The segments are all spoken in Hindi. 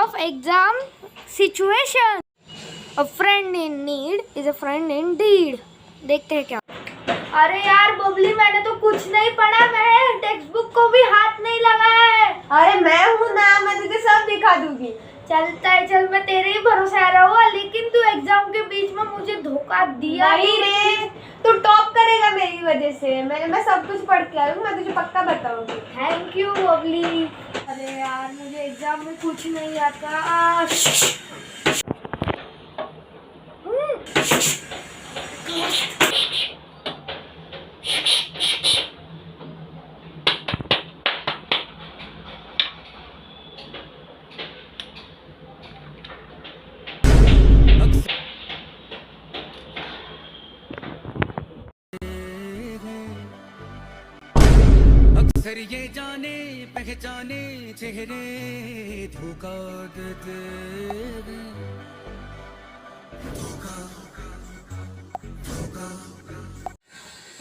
of exam situation. A friend in need is a friend indeed. देखते हैं क्या। अरे यार बबली, मैंने तो कुछ नहीं पढ़ा, मैं टेक्स्ट बुक को भी हाथ नहीं लगाया है। अरे मैं हूँ ना, मैं तुझे सब दिखा दूंगी। चलता है, चल मैं तेरे ही भरोसे आ रहा हूँ, लेकिन तू एग्जाम के बीच में मुझे धोखा दिया। नहीं रे, तू टॉप करेगा मेरी वजह से। मैं सब कुछ पढ़ के आई हूँ, मैं तुझे पक्का बताऊंगी। Thank you Babli. अरे यार मुझे एग्जाम में कुछ नहीं आता। अक्सर ये जाने पहचाने चेहरे धोखा देते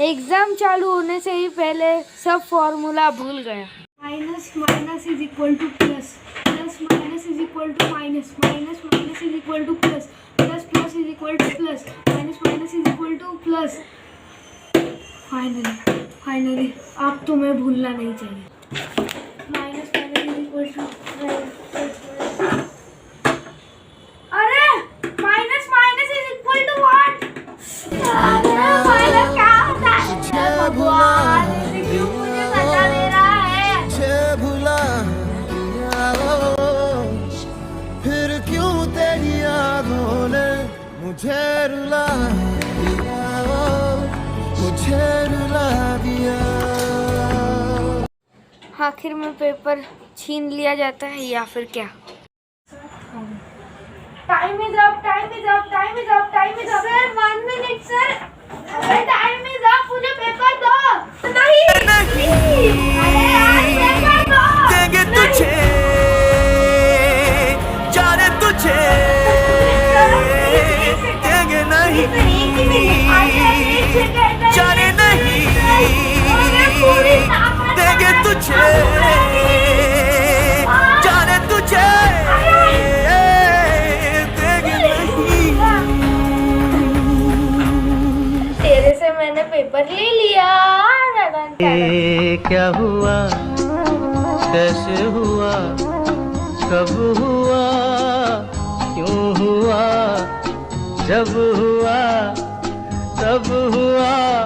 एग्जाम चालू होने से ही पहले सब फॉर्मूला भूल गया। Minus minus is equal to plus, plus minus is equal to minus, minus minus is equal to plus, plus plus is equal to plus, minus minus is equal to plus. Finally अब तुम्हें भूलना नहीं चाहिए। Minus minus is equal to, अरे minus minus is equal to what? Minus क्या होता है? भगवान क्यों मुझे सजा दे रहा है? मुझे भुला फिर क्यों तेरी यादों ने मुझे रुला दिया, मुझे रुला दिया। आखिर में पेपर छीन लिया जाता है या फिर क्या? Time is up, time is up, time is up, time is up. Sir 1 minute sir. अरे टाइम इज अप, मुझे पेपर दो। नहीं अरे यार पेपर दो। देंगे तुझे जाने तुझे देंगे नहीं जाने नहीं देंगे तुझे जाने तुझे देंगे नहीं। तेरे से मैंने पेपर ले लिया। ये क्या हुआ, कैसे हुआ, कब हुआ, क्यों हुआ, जब हुआ तब हुआ।